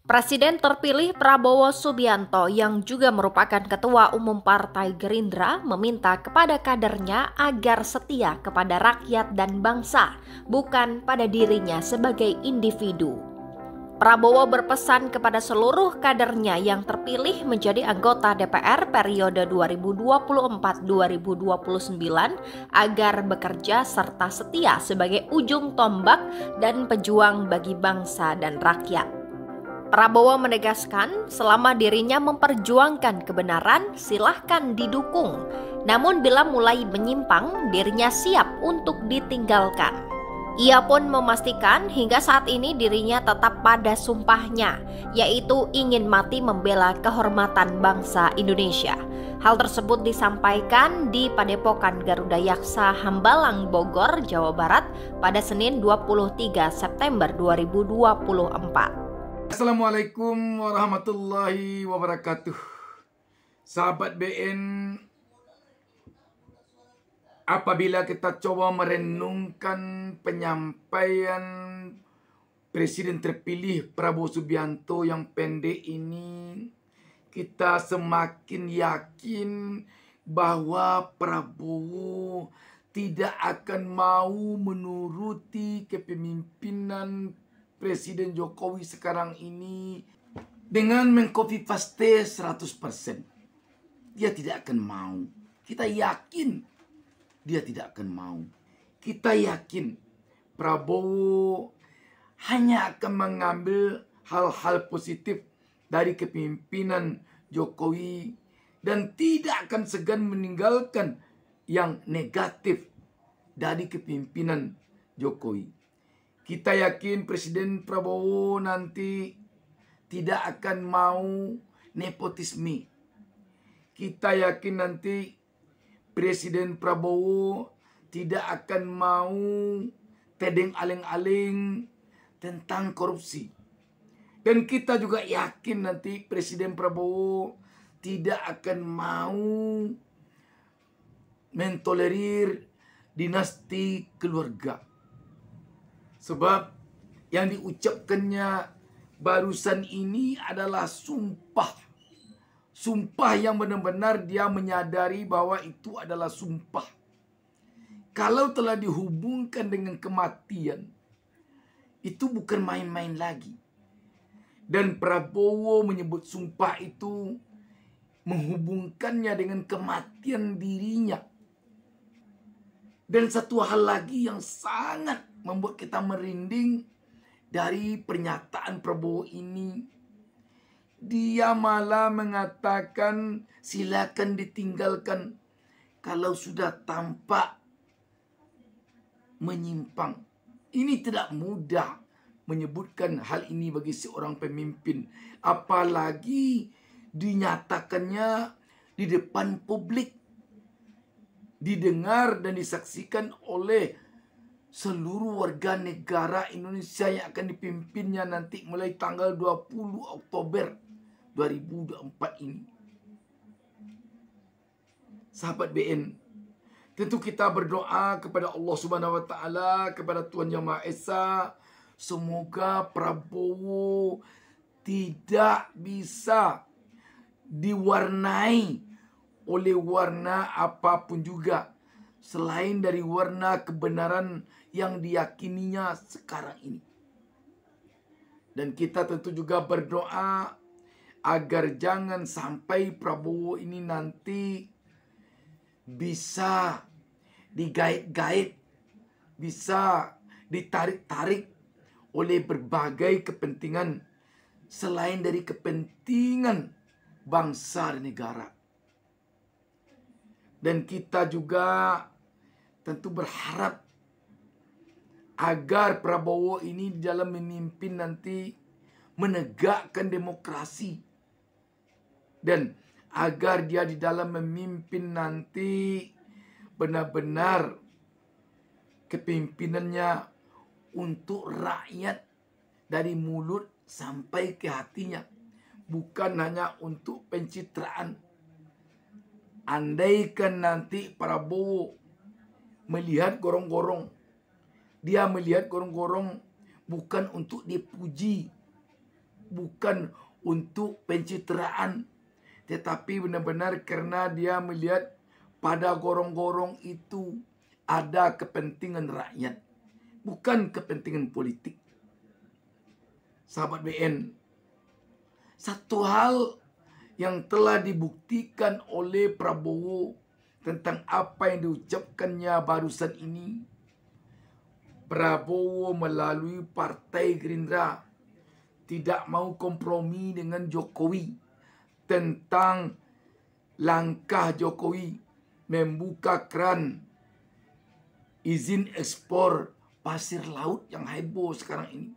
Presiden terpilih Prabowo Subianto yang juga merupakan Ketua Umum Partai Gerindra meminta kepada kadernya agar setia kepada rakyat dan bangsa, bukan pada dirinya sebagai individu. Prabowo berpesan kepada seluruh kadernya yang terpilih menjadi anggota DPR periode 2024-2029 agar bekerja serta setia sebagai ujung tombak dan pejuang bagi bangsa dan rakyat. Prabowo menegaskan selama dirinya memperjuangkan kebenaran silahkan didukung. Namun bila mulai menyimpang dirinya siap untuk ditinggalkan. Ia pun memastikan hingga saat ini dirinya tetap pada sumpahnya, yaitu ingin mati membela kehormatan bangsa Indonesia. Hal tersebut disampaikan di Padepokan Garuda Yaksa Hambalang, Bogor, Jawa Barat pada Senin 23 September 2024. Assalamualaikum warahmatullahi wabarakatuh. Sahabat BN, apabila kita coba merenungkan penyampaian Presiden terpilih Prabowo Subianto yang pendek ini, kita semakin yakin bahwa Prabowo tidak akan mau menuruti kepemimpinan Presiden Jokowi sekarang ini dengan mengcopy paste 100%. Dia tidak akan mau. Kita yakin dia tidak akan mau. Kita yakin Prabowo hanya akan mengambil hal-hal positif dari kepemimpinan Jokowi dan tidak akan segan meninggalkan yang negatif dari kepemimpinan Jokowi. Kita yakin Presiden Prabowo nanti tidak akan mau nepotisme. Kita yakin nanti Presiden Prabowo tidak akan mau tedeng aling-aling tentang korupsi. Dan kita juga yakin nanti Presiden Prabowo tidak akan mau mentolerir dinasti keluarga. Sebab yang diucapkannya barusan ini adalah sumpah. Sumpah yang benar-benar dia menyadari bahwa itu adalah sumpah. Kalau telah dihubungkan dengan kematian, itu bukan main-main lagi. Dan Prabowo menyebut sumpah itu menghubungkannya dengan kematian dirinya. Dan satu hal lagi yang sangat membuat kita merinding dari pernyataan Prabowo ini. Dia malah mengatakan silakan ditinggalkan kalau sudah tampak menyimpang. Ini tidak mudah menyebutkan hal ini bagi seorang pemimpin. Apalagi dinyatakannya di depan publik. Didengar dan disaksikan oleh seluruh warga negara Indonesia yang akan dipimpinnya nanti mulai tanggal 20 Oktober 2024 ini. Sahabat BN, tentu kita berdoa kepada Allah Subhanahu wa taala, kepada Tuhan Yang Maha Esa, semoga Prabowo tidak bisa diwarnai oleh warna apapun juga selain dari warna kebenaran yang diyakininya sekarang ini. Dan kita tentu juga berdoa agar jangan sampai Prabowo ini nanti bisa digait-gait, bisa ditarik-tarik oleh berbagai kepentingan selain dari kepentingan bangsa dan negara. Dan kita juga tentu berharap agar Prabowo ini dalam memimpin nanti menegakkan demokrasi. Dan agar dia di dalam memimpin nanti benar-benar kepemimpinannya untuk rakyat dari mulut sampai ke hatinya. Bukan hanya untuk pencitraan. Andaikan nanti Prabowo melihat gorong-gorong, dia melihat gorong-gorong bukan untuk dipuji, bukan untuk pencitraan, tetapi benar-benar karena dia melihat pada gorong-gorong itu ada kepentingan rakyat, bukan kepentingan politik. Sahabat BN, satu hal yang telah dibuktikan oleh Prabowo tentang apa yang diucapkannya barusan ini, Prabowo melalui Partai Gerindra tidak mau kompromi dengan Jokowi tentang langkah Jokowi membuka keran izin ekspor pasir laut yang heboh sekarang ini.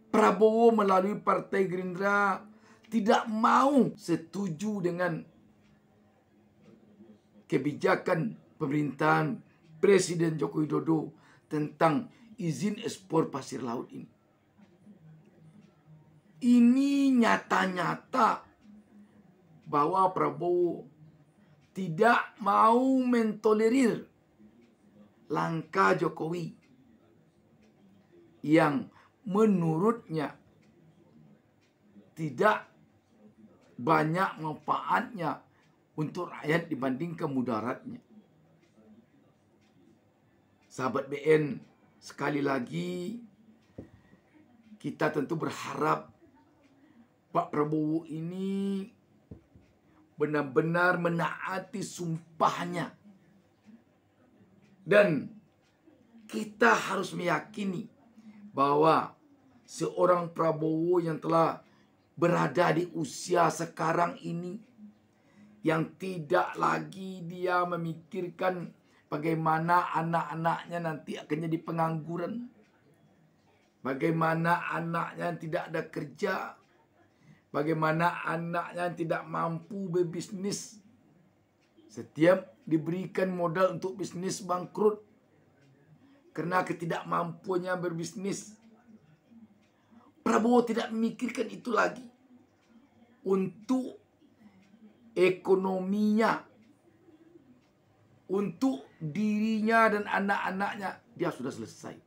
Prabowo melalui Partai Gerindra tidak mau setuju dengan kebijakan pemerintahan Presiden Joko Widodo tentang izin ekspor pasir laut ini. Ini nyata-nyata bahwa Prabowo tidak mau mentolerir langkah Jokowi yang menurutnya tidak banyak manfaatnya untuk rakyat dibandingkan mudaratnya. Sahabat BN, sekali lagi kita tentu berharap Pak Prabowo ini benar-benar menaati sumpahnya. Dan kita harus meyakini bahwa seorang Prabowo yang telah berada di usia sekarang ini, yang tidak lagi dia memikirkan bagaimana anak-anaknya nanti akan jadi pengangguran, bagaimana anaknya tidak ada kerja, bagaimana anaknya tidak mampu berbisnis. Setiap diberikan modal untuk bisnis bangkrut karena ketidakmampuannya berbisnis. Prabowo tidak memikirkan itu lagi. Untuk ekonominya, untuk dirinya dan anak-anaknya, dia sudah selesai.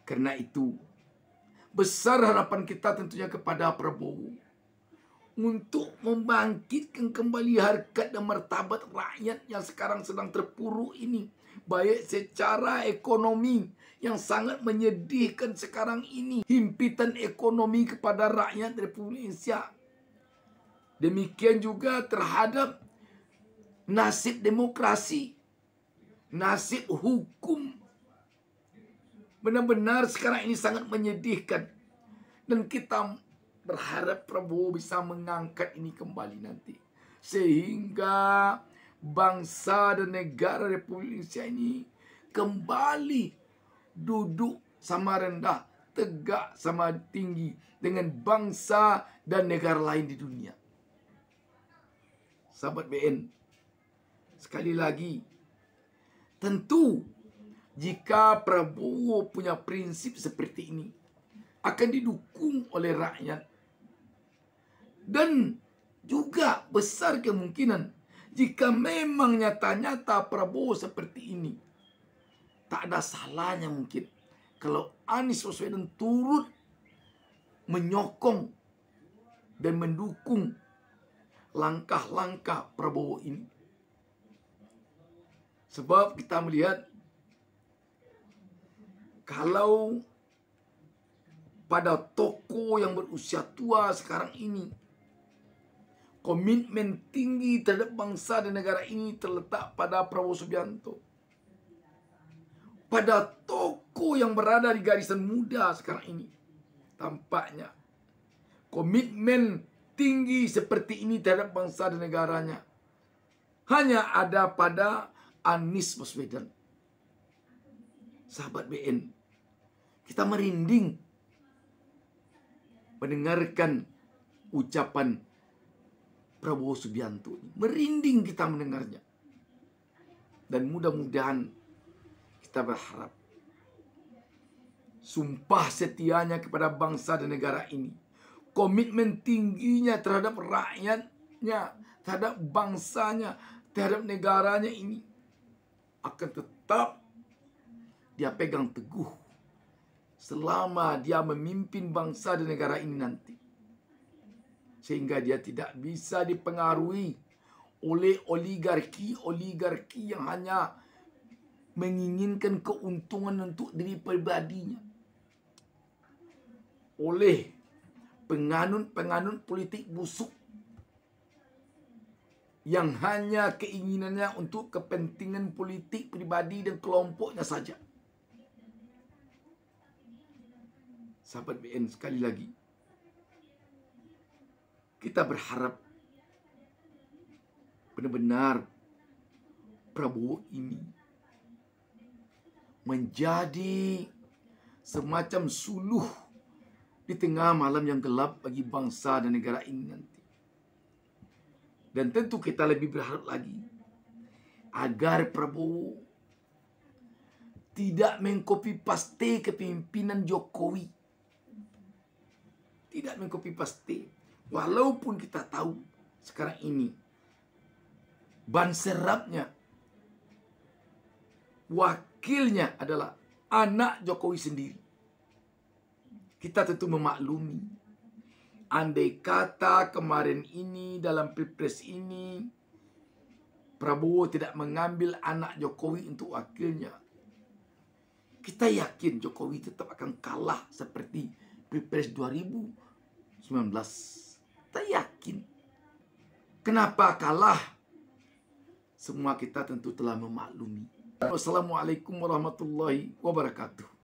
Karena itu, besar harapan kita tentunya kepada Prabowo untuk membangkitkan kembali harkat dan martabat rakyat yang sekarang sedang terpuruk ini, baik secara ekonomi yang sangat menyedihkan sekarang ini, himpitan ekonomi kepada rakyat Republik Indonesia. Demikian juga terhadap nasib demokrasi, nasib hukum. Benar-benar sekarang ini sangat menyedihkan. Dan kita berharap Prabowo bisa mengangkat ini kembali nanti. Sehingga bangsa dan negara Republik Indonesia ini kembali duduk sama rendah, tegak sama tinggi dengan bangsa dan negara lain di dunia. Sahabat BN, sekali lagi, tentu jika Prabowo punya prinsip seperti ini, akan didukung oleh rakyat. Dan juga besar kemungkinan jika memang nyata-nyata Prabowo seperti ini, tak ada salahnya mungkin kalau Anies Baswedan turut menyokong dan mendukung langkah-langkah Prabowo ini. Sebab kita melihat kalau pada tokoh yang berusia tua sekarang ini, komitmen tinggi terhadap bangsa dan negara ini terletak pada Prabowo Subianto. Pada tokoh yang berada di garisan muda sekarang ini, tampaknya komitmen tinggi seperti ini terhadap bangsa dan negaranya hanya ada pada Anies Baswedan. Sahabat BN, kita merinding mendengarkan ucapan Prabowo Subianto ini. Merinding kita mendengarnya. Dan mudah-mudahan kita berharap sumpah setianya kepada bangsa dan negara ini, komitmen tingginya terhadap rakyatnya, terhadap bangsanya, terhadap negaranya ini akan tetap dia pegang teguh selama dia memimpin bangsa dan negara ini nanti. Sehingga dia tidak bisa dipengaruhi oleh oligarki yang hanya menginginkan keuntungan untuk diri pribadinya. Oleh penganut politik busuk yang hanya keinginannya untuk kepentingan politik pribadi dan kelompoknya saja. Sahabat BN, sekali lagi, kita berharap benar-benar Prabowo ini menjadi semacam suluh di tengah malam yang gelap bagi bangsa dan negara ini nanti. Dan tentu kita lebih berharap lagi agar Prabowo tidak mengcopy paste kepemimpinan Jokowi. Tidak mengcopy paste. Walaupun kita tahu sekarang ini ban serapnya, wakilnya adalah anak Jokowi sendiri. Kita tentu memaklumi, andai kata kemarin ini dalam Pilpres ini Prabowo tidak mengambil anak Jokowi untuk wakilnya, kita yakin Jokowi tetap akan kalah seperti Pilpres 2019. Kita yakin. Kenapa kalah? Semua kita tentu telah memaklumi. Wassalamualaikum warahmatullahi wabarakatuh.